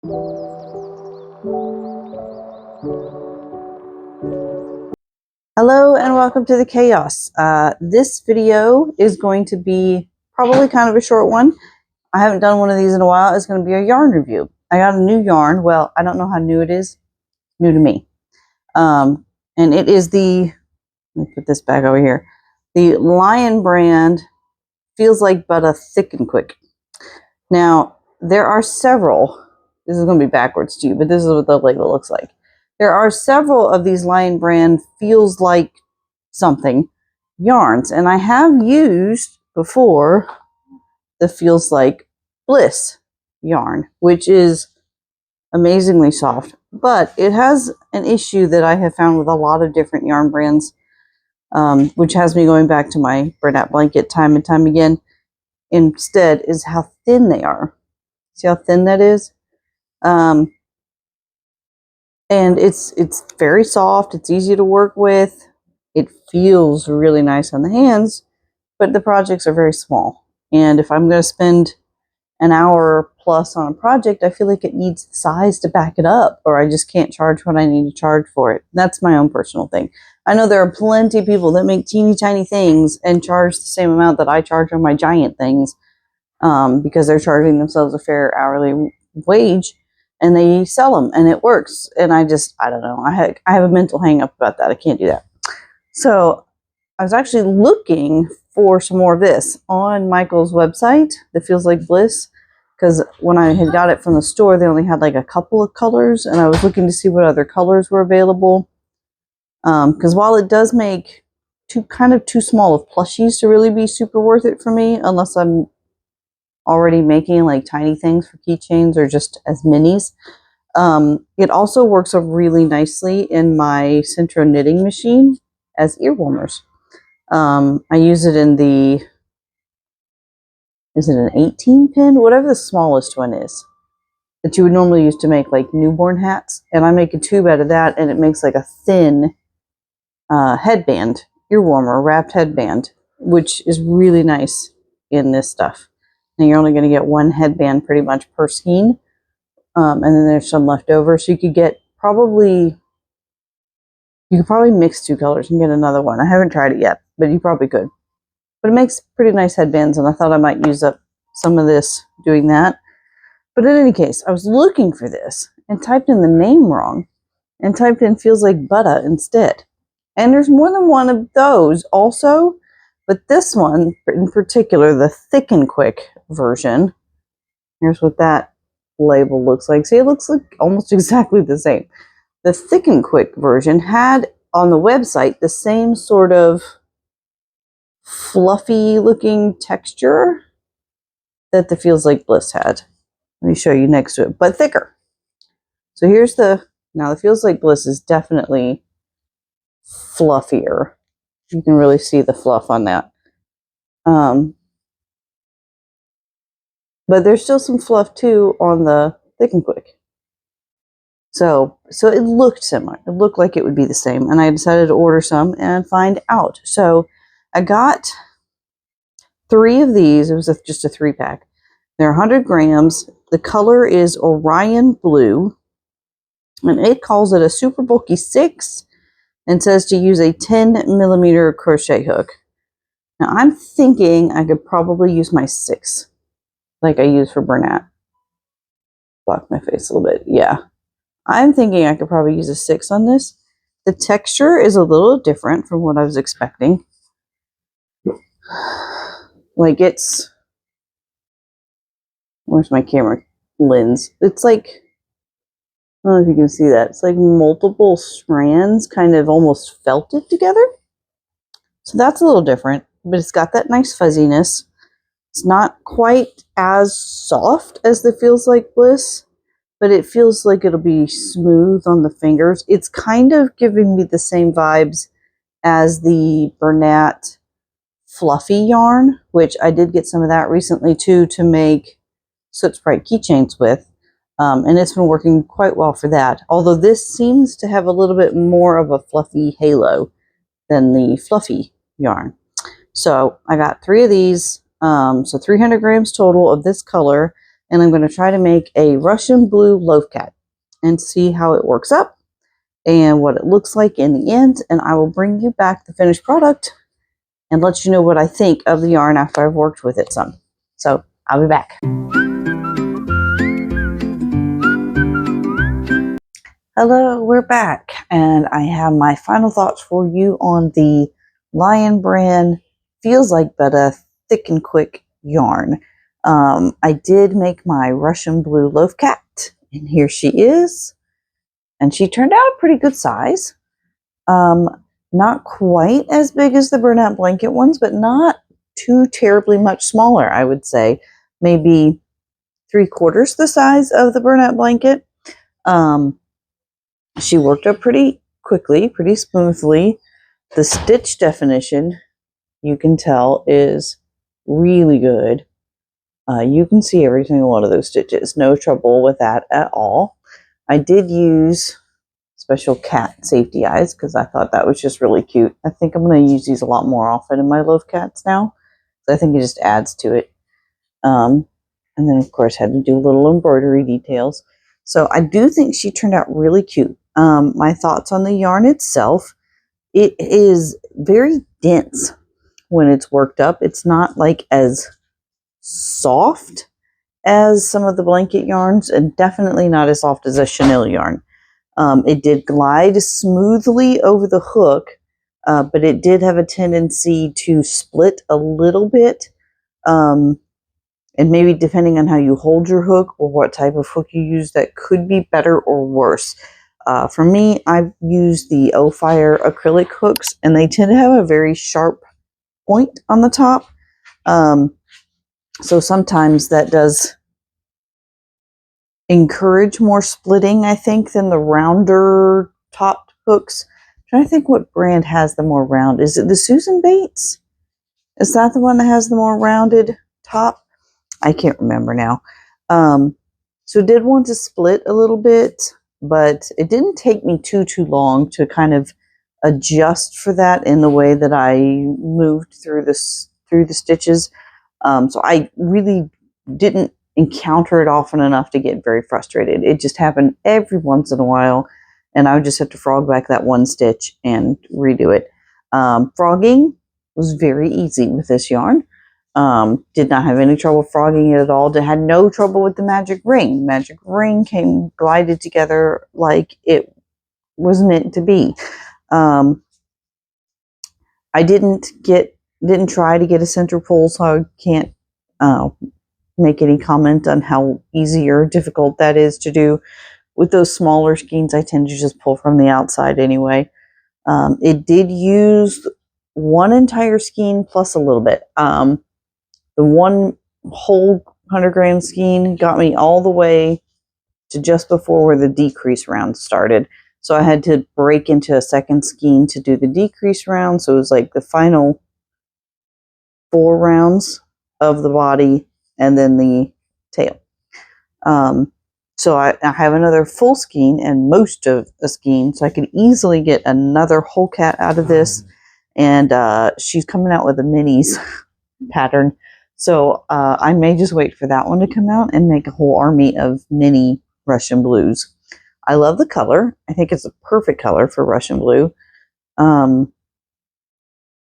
Hello and welcome to the chaos. This video is going to be probably kind of a short one. I haven't done one of these in a while. It's going to be a yarn review. I got a new yarn. Well, I don't know how new it is. New to me. And it is the, let me put this back over here, the Lion brand Feels Like Butta Thick and Quick. Now, there are several, this is going to be backwards to you, but this is what the label looks like. There are several of these Lion brand Feels Like Something yarns, and I have used before the Feels Like Bliss yarn, which is amazingly soft, but it has an issue that I have found with a lot of different yarn brands, which has me going back to my Bernat blanket time and time again. Instead is how thin they are. See how thin that is? And it's very soft. It's easy to work with. It feels really nice on the hands, but the projects are very small. And if I'm going to spend an hour plus on a project, I feel like it needs the size to back it up, or I just can't charge what I need to charge for it. That's my own personal thing. I know there are plenty of people that make teeny tiny things and charge the same amount that I charge on my giant things, because they're charging themselves a fair hourly wage, and they sell them and it works. And I don't know. I have a mental hang up about that. I can't do that. So I was actually looking for some more of this on Michael's website that Feels Like Bliss, because when I had got it from the store, they only had like a couple of colors, and I was looking to see what other colors were available. Because while it does make too small of plushies to really be super worth it for me, unless I'm already making like tiny things for keychains or just as minis, it also works up really nicely in my Centro knitting machine as ear warmers. I use it in the, is it an 18 pin? Whatever the smallest one is that you would normally use to make like newborn hats. And I make a tube out of that, and it makes like a thin headband, ear warmer, wrapped headband, which is really nice in this stuff. And you're only going to get one headband pretty much per skein. And then there's some left over. So you could probably mix two colors and get another one. I haven't tried it yet, but you probably could. But it makes pretty nice headbands, and I thought I might use up some of this doing that. But in any case, I was looking for this and typed in the name wrong and typed in Feels Like Butta instead. And there's more than one of those also, but this one in particular, the Thick and Quick version, here's what that label looks like. See, it looks like almost exactly the same. The Thick and Quick version had on the website the same sort of fluffy looking texture that the Feels Like Bliss had. Let me show you next to it, but thicker. So here's now the Feels Like Bliss is definitely fluffier. You can really see the fluff on that. But there's still some fluff too on the Thick and Quick. So it looked similar. It looked like it would be the same, and I decided to order some and find out. So I got 3 of these. It was just a 3-pack. They're 100 grams. The color is Orion Blue, and it calls it a super bulky 6 and says to use a 10mm crochet hook. Now I'm thinking I could probably use my 6 like I use for Bernat. Block my face a little bit. Yeah. I'm thinking I could probably use a 6 on this. The texture is a little different from what I was expecting. Like where's my camera lens? It's like, I don't know if you can see that. It's like multiple strands kind of almost felted together. So that's a little different, but it's got that nice fuzziness. It's not quite as soft as the Feels Like Bliss, but it feels like it'll be smooth on the fingers. It's kind of giving me the same vibes as the Bernat fluffy yarn, which I did get some of that recently too to make Soot Sprite keychains with. And it's been working quite well for that. Although this seems to have a little bit more of a fluffy halo than the fluffy yarn. So I got 3 of these. So 300 grams total of this color. and I'm going to try to make a Russian blue loaf cat and see how it works up and what it looks like in the end. And I will bring you back the finished product and let you know what I think of the yarn after I've worked with it some. So I'll be back. Hello, we're back, and I have my final thoughts for you on the Lion brand Feels Like Butta Thick and Quick yarn. I did make my Russian blue loaf cat, and here she is. And she turned out a pretty good size. Not quite as big as the Bernat blanket ones, but not too terribly much smaller, I would say. Maybe 3/4 the size of the Bernat blanket. She worked up pretty quickly, pretty smoothly. The stitch definition, you can tell, is really good. You can see every single one of those stitches. No trouble with that at all. I did use special cat safety eyes because I thought that was just really cute. I think I'm going to use these a lot more often in my loaf cats now. So I think it just adds to it. And then, of course, had to do little embroidery details. So I do think she turned out really cute. My thoughts on the yarn itself, it is very dense when it's worked up. It's not like as soft as some of the blanket yarns, and definitely not as soft as a chenille yarn. It did glide smoothly over the hook, but it did have a tendency to split a little bit. And maybe depending on how you hold your hook or what type of hook you use, that could be better or worse. For me, I've used the O-Fire acrylic hooks, and they tend to have a very sharp point on the top. So sometimes that does encourage more splitting, I think, than the rounder topped hooks. I'm trying to think what brand has the more round. Is it the Susan Bates? Is that the one that has the more rounded top? I can't remember now. So it did want to split a little bit, but it didn't take me too long to kind of adjust for that in the way that I moved through the stitches. So I really didn't encounter it often enough to get very frustrated. It just happened every once in a while, and I would just have to frog back that one stitch and redo it. Frogging was very easy with this yarn. Did not have any trouble frogging it at all. Had no trouble with the magic ring. The magic ring glided together like it was meant to be. I didn't try to get a center pull, so I can't make any comment on how easy or difficult that is to do. With those smaller skeins, I tend to just pull from the outside anyway. It did use one entire skein plus a little bit. The one whole 100-gram skein got me all the way to just before where the decrease round started. So I had to break into a second skein to do the decrease round. So it was like the final 4 rounds of the body and then the tail. So I have another full skein and most of a skein, so I could easily get another whole cat out of this. And she's coming out with a minis pattern. So I may just wait for that one to come out and make a whole army of mini Russian blues. I love the color. I think it's a perfect color for Russian blue. Like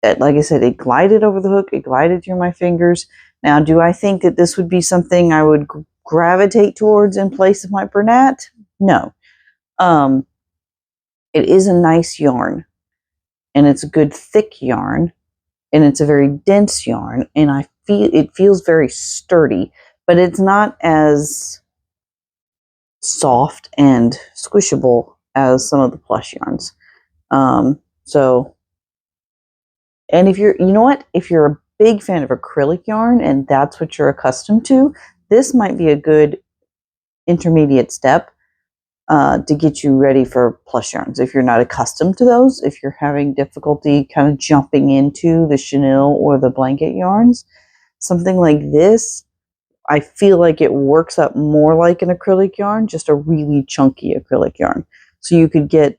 I said, it glided over the hook. It glided through my fingers. Now, do I think that this would be something I would gravitate towards in place of my Bernat? No. It is a nice yarn, and it's a good thick yarn, and it's a very dense yarn, and it feels very sturdy, but it's not as soft and squishable as some of the plush yarns. And if you're a big fan of acrylic yarn and that's what you're accustomed to, this might be a good intermediate step to get you ready for plush yarns. If you're not accustomed to those, if you're having difficulty kind of jumping into the chenille or the blanket yarns, something like this, I feel like it works up more like an acrylic yarn, just a really chunky acrylic yarn. So you could get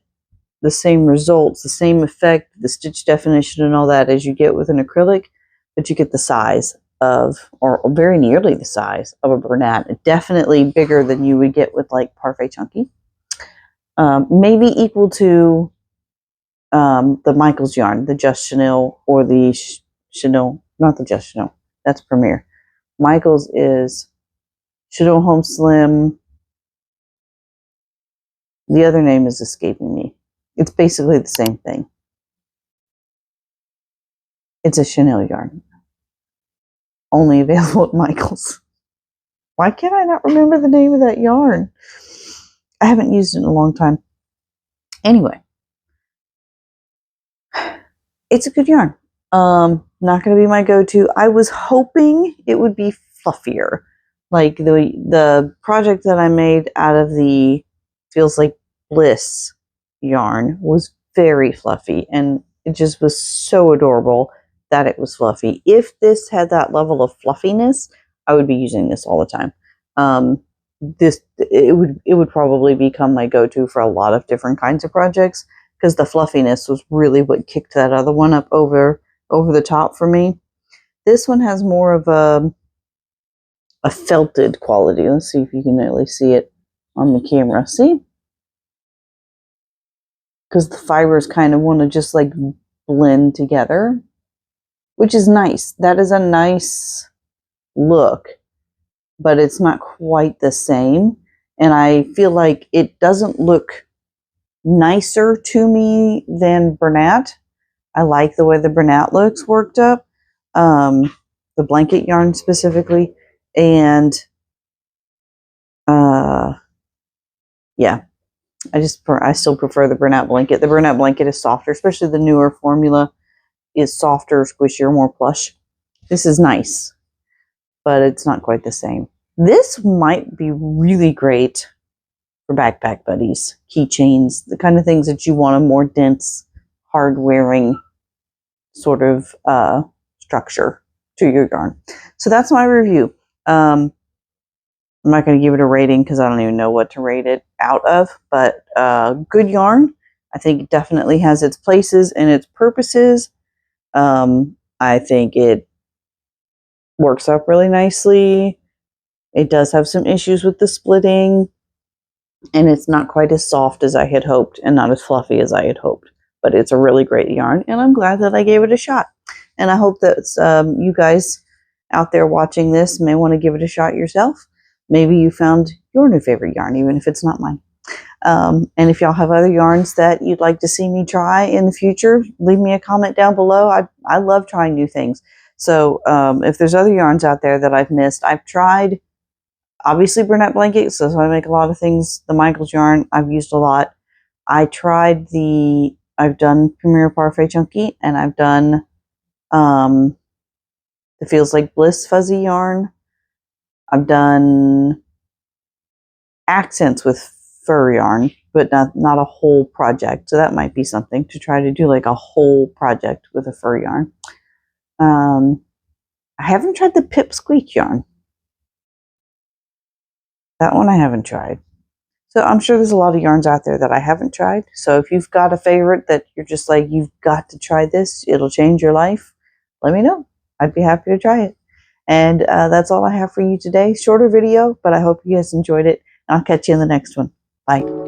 the same results, the same effect, the stitch definition and all that as you get with an acrylic, but you get the size or very nearly the size of a Bernat. Definitely bigger than you would get with like Parfait Chunky. Maybe equal to the Michaels yarn, the Just Chenille, or the Chenille, not the Just Chenille, that's Premier. Michaels is Chenille Home Slim. The other name is escaping me. It's basically the same thing. It's a Chenille yarn. Only available at Michaels. Why can't I not remember the name of that yarn? I haven't used it in a long time. Anyway. It's a good yarn. Not going to be my go-to. I was hoping it would be fluffier. Like the project that I made out of the Feels Like Bliss yarn was very fluffy, and it just was so adorable that it was fluffy. If this had that level of fluffiness, I would be using this all the time. It would probably become my go-to for a lot of different kinds of projects, because the fluffiness was really what kicked that other one up over the top for me. This one has more of a felted quality. Let's see if you can really see it on the camera. See? Because the fibers kind of want to just like blend together, which is nice. That is a nice look, but it's not quite the same. And I feel like it doesn't look nicer to me than Bernat. I like the way the Bernat looks worked up, the blanket yarn specifically, and yeah, I still prefer the Bernat blanket. The Bernat blanket is softer, especially the newer formula is softer, squishier, more plush. This is nice, but it's not quite the same. This might be really great for backpack buddies, keychains, the kind of things that you want a more dense, hard-wearing sort of structure to your yarn. So that's my review. I'm not going to give it a rating because I don't even know what to rate it out of, but good yarn. I think it definitely has its places and its purposes. I think it works up really nicely. It does have some issues with the splitting, and it's not quite as soft as I had hoped and not as fluffy as I had hoped. But it's a really great yarn, and I'm glad that I gave it a shot. And I hope that you guys out there watching this may want to give it a shot yourself. Maybe you found your new favorite yarn, even if it's not mine. And if y'all have other yarns that you'd like to see me try in the future, leave me a comment down below. I love trying new things. So if there's other yarns out there that I've missed, I've tried, obviously, Bernat blankets. So I make a lot of things. The Michaels yarn I've used a lot. I've done Premier Parfait Chunky, and I've done the Feels Like Bliss fuzzy yarn. I've done accents with fur yarn, but not a whole project. So that might be something to try to do, like a whole project with a fur yarn. I haven't tried the Pip Squeak yarn. That one I haven't tried. So I'm sure there's a lot of yarns out there that I haven't tried. So if you've got a favorite that you're just like, you've got to try this, it'll change your life, let me know. I'd be happy to try it. And that's all I have for you today. Shorter video, but I hope you guys enjoyed it. I'll catch you in the next one. Bye.